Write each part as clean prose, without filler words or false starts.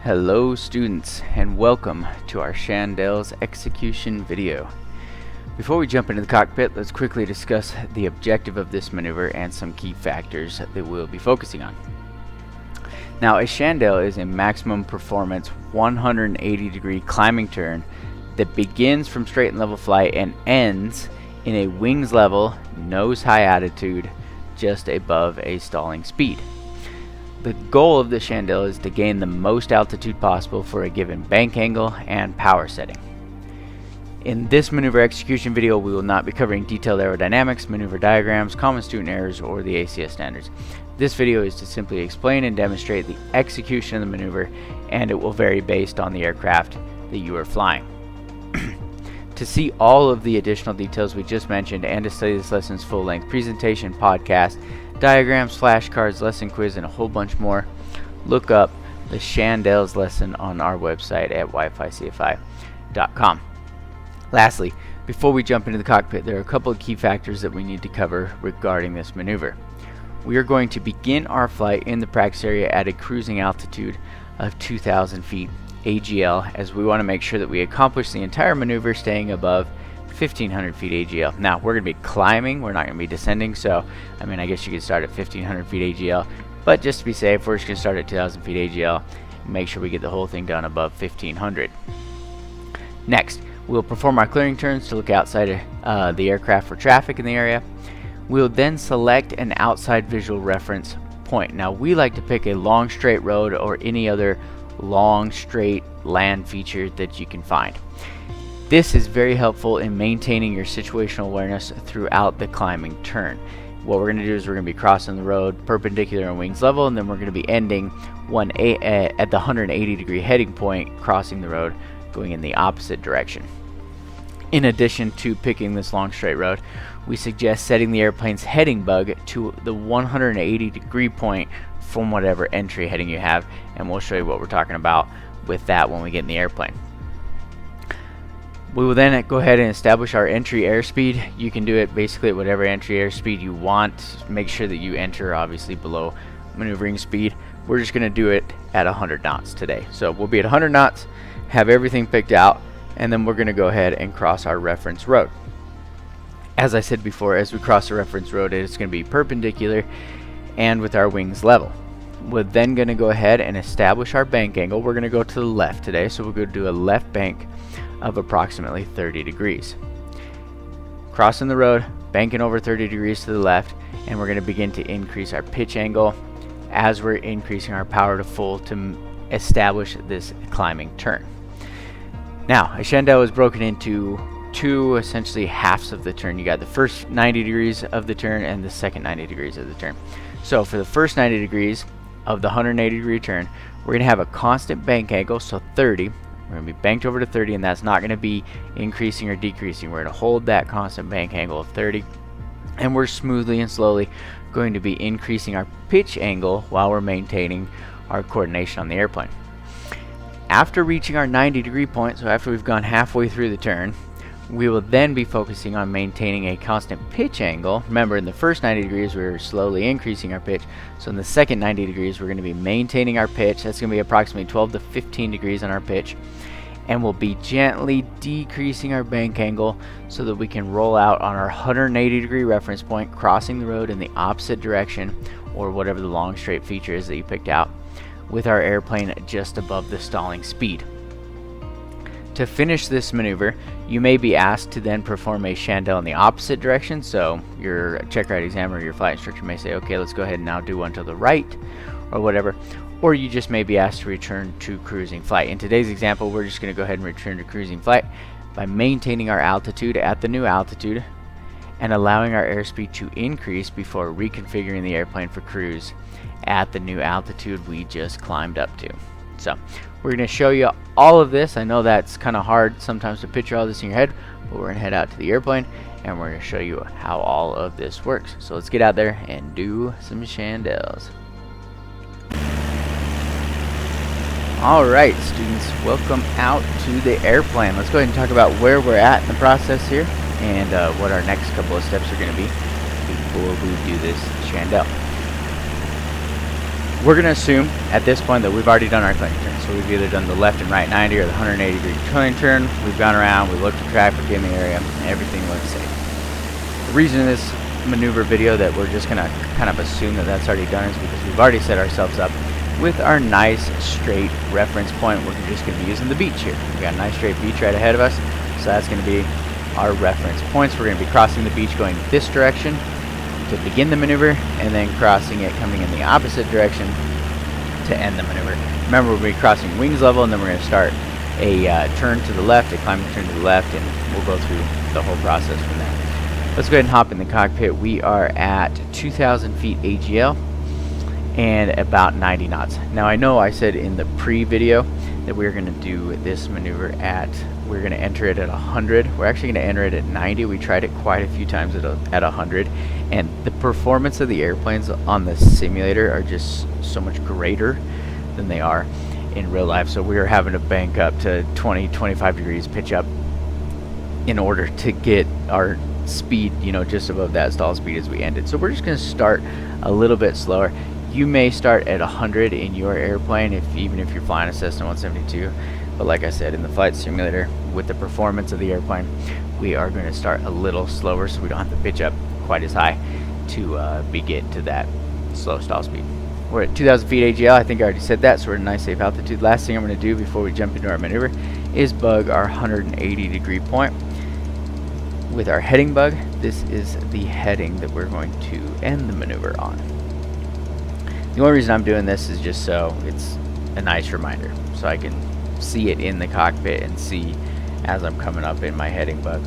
Hello students, and welcome to our Chandelles execution video. Before we jump into the cockpit, let's quickly discuss the objective of this maneuver and some key factors that we'll be focusing on. Now, a Chandelle is a maximum performance 180-degree climbing turn that begins from straight and level flight and ends in a wings level, nose high attitude, just above a stalling speed. The goal of the Chandelle is to gain the most altitude possible for a given bank angle and power setting. In this maneuver execution video, we will not be covering detailed aerodynamics, maneuver diagrams, common student errors, or the ACS standards. This video is to simply explain and demonstrate the execution of the maneuver, and it will vary based on the aircraft that you are flying. To see all of the additional details we just mentioned and to study this lesson's full-length presentation, podcast, diagrams, flashcards, lesson quiz, and a whole bunch more, look up the Chandelles lesson on our website at wificfi.com. Lastly, before we jump into the cockpit, there are a couple of key factors that we need to cover regarding this maneuver. We are going to begin our flight in the practice area at a cruising altitude of 2,000 feet AGL, as we want to make sure that we accomplish the entire maneuver staying above 1,500 feet AGL. Now, we're going to be climbing, we're not going to be descending, so I guess you could start at 1,500 feet AGL, but just to be safe, we're just going to start at 2,000 feet AGL and make sure we get the whole thing done above 1,500. Next, we'll perform our clearing turns to look outside the aircraft for traffic in the area. We'll then select an outside visual reference point. Now, we like to pick a long straight road or any other long straight land feature that you can find. This is very helpful in maintaining your situational awareness throughout the climbing turn. What we're going to do is we're going to be crossing the road perpendicular and wings level, and then we're going to be ending at the 180 degree heading point, crossing the road going in the opposite direction. In addition to picking this long straight road, we suggest setting the airplane's heading bug to the 180 degree point from whatever entry heading you have, and we'll show you what we're talking about with that when we get in the airplane. We will then go ahead and establish our entry airspeed. You can do it basically at whatever entry airspeed you want. Make sure that you enter obviously below maneuvering speed. We're just going to do it at 100 knots today. So we'll be at 100 knots, have everything picked out, and then we're going to go ahead and cross our reference road. As I said before, as we cross the reference road, it's going to be perpendicular and with our wings level. We're then going to go ahead and establish our bank angle. We're going to go to the left today, so we're going to do a left bank of approximately 30 degrees. Crossing the road, banking over 30 degrees to the left, and we're going to begin to increase our pitch angle as we're increasing our power to full to establish this climbing turn. Now, a Chandelle is broken into two essentially halves of the turn. You got the first 90 degrees of the turn and the second 90 degrees of the turn. So for the first 90 degrees of the 180 degree turn, we're going to have a constant bank angle, so 30. We're going to be banked over to 30, and that's not going to be increasing or decreasing. We're going to hold that constant bank angle of 30, and we're smoothly and slowly going to be increasing our pitch angle while we're maintaining our coordination on the airplane. After reaching our 90 degree point, so after we've gone halfway through the turn, we will then be focusing on maintaining a constant pitch angle. Remember, in the first 90 degrees, we're slowly increasing our pitch. So in the second 90 degrees, we're going to be maintaining our pitch. That's going to be approximately 12 to 15 degrees on our pitch. And we'll be gently decreasing our bank angle so that we can roll out on our 180 degree reference point, crossing the road in the opposite direction, or whatever the long straight feature is that you picked out, with our airplane just above the stalling speed. To finish this maneuver, you may be asked to then perform a Chandelle in the opposite direction. So your check ride examiner, your flight instructor may say, okay, let's go ahead and now do one to the right or whatever. Or you just may be asked to return to cruising flight. In today's example, we're just going to go ahead and return to cruising flight by maintaining our altitude at the new altitude and allowing our airspeed to increase before reconfiguring the airplane for cruise at the new altitude we just climbed up to. So we're going to show you all of this. I know that's kind of hard sometimes to picture all this in your head, but we're going to head out to the airplane and we're going to show you how all of this works. So let's get out there and do some Chandelles. Alright students, welcome out to the airplane. Let's go ahead and talk about where we're at in the process here and what our next couple of steps are going to be before we do this Chandelle. we're going to assume at this point that we've already done our climbing turn. So we've either done the left and right 90 or the 180 degree climbing turn. We've gone around, we looked at traffic in the area, and everything looks safe. The reason in this maneuver video that we're just going to kind of assume that that's already done is because we've already set ourselves up with our nice straight reference point. We're just going to be using the beach here. We got a nice straight beach right ahead of us, so that's going to be our reference points. We're going to be crossing the beach going this direction to begin the maneuver, and then crossing it coming in the opposite direction to end the maneuver. Remember, we'll be crossing wings level, and then we're going to start a turn to the left, a climbing turn to the left, and we'll go through the whole process from there. Let's go ahead and hop in the cockpit. We are at 2,000 feet AGL and about 90 knots. Now, I know I said in the pre-video that we were going to do this maneuver we're going to enter it at 100. We're actually going to enter it at 90. We tried it quite a few times at 100, and the performance of the airplanes on the simulator are just so much greater than they are in real life. So we were having to bank up to 20-25 degrees pitch up in order to get our speed, just above that stall speed as we ended. So we're just going to start a little bit slower. You may start at 100 in your airplane, even if you're flying a Cessna 172. But like I said, in the flight simulator, with the performance of the airplane, we are going to start a little slower so we don't have to pitch up quite as high to get to that slow stall speed. We're at 2,000 feet AGL. I think I already said that, so we're at a nice safe altitude. Last thing I'm going to do before we jump into our maneuver is bug our 180 degree point. With our heading bug, this is the heading that we're going to end the maneuver on. The only reason I'm doing this is just so it's a nice reminder, so I can see it in the cockpit and see as I'm coming up in my heading bug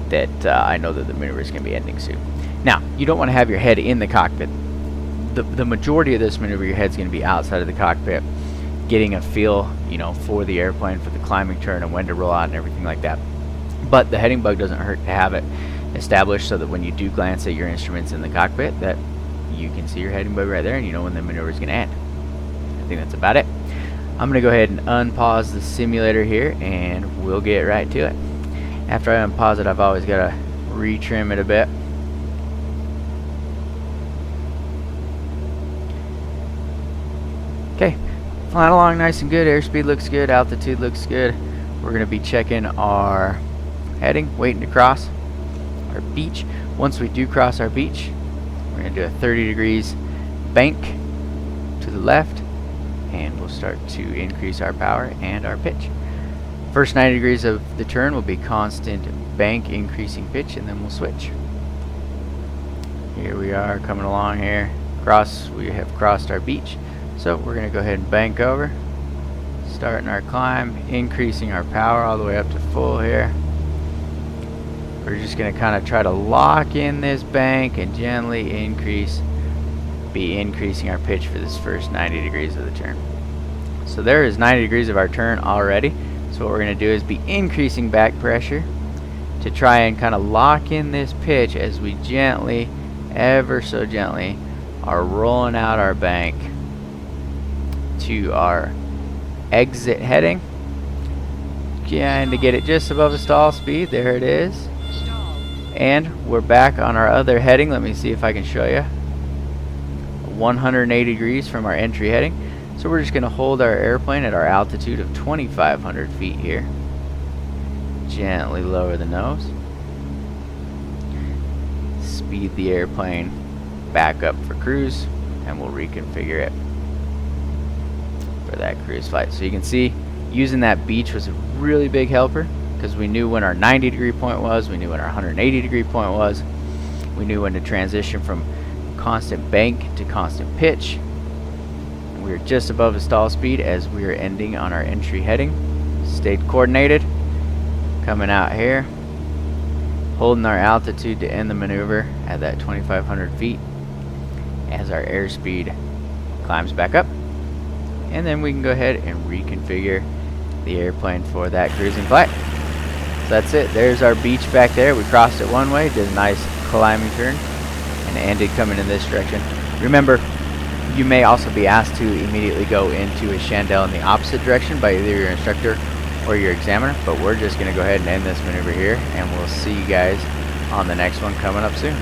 that I know that the maneuver is going to be ending soon. Now, you don't want to have your head in the cockpit. The majority of this maneuver, your head's going to be outside of the cockpit, getting a feel, for the airplane, for the climbing turn and when to roll out and everything like that. But the heading bug doesn't hurt to have it established so that when you do glance at your instruments in the cockpit, that you can see your heading bug right there and you know when the maneuver is going to end. I think that's about it. I'm going to go ahead and unpause the simulator here and we'll get right to it. After I unpause it, I've always got to retrim it a bit. Okay, flying along nice and good. Airspeed looks good, altitude looks good. We're going to be checking our heading, waiting to cross our beach. Once we do cross our beach, we're going to do a 30 degrees bank to the left, and we'll start to increase our power and our pitch. First 90 degrees of the turn will be constant bank, increasing pitch, and then we'll switch. Here we are coming along here. We have crossed our beach. So we're going to go ahead and bank over, starting our climb, increasing our power all the way up to full here. We're just going to kind of try to lock in this bank and gently be increasing our pitch for this first 90 degrees of the turn. So there is 90 degrees of our turn already. So what we're going to do is be increasing back pressure to try and kind of lock in this pitch as we gently, ever so gently, are rolling out our bank to our exit heading. And to get it just above the stall speed, there it is. And we're back on our other heading. Let me see if I can show you. 180 degrees from our entry heading. So we're just going to hold our airplane at our altitude of 2,500 feet here. Gently lower the nose. Speed the airplane back up for cruise, and we'll reconfigure it for that cruise flight. So you can see using that beach was a really big helper because we knew when our 90 degree point was, we knew when our 180 degree point was, we knew when to transition from constant bank to constant pitch. We were just above the stall speed as we were ending on our entry heading. Stayed coordinated, coming out here, holding our altitude to end the maneuver at that 2,500 feet as our airspeed climbs back up. And then we can go ahead and reconfigure the airplane for that cruising flight. So that's it. There's our beach back there. We crossed it one way, did a nice climbing turn, and ended coming in this direction. Remember, you may also be asked to immediately go into a Chandelle in the opposite direction by either your instructor or your examiner, but we're just going to go ahead and end this maneuver here, and we'll see you guys on the next one coming up soon.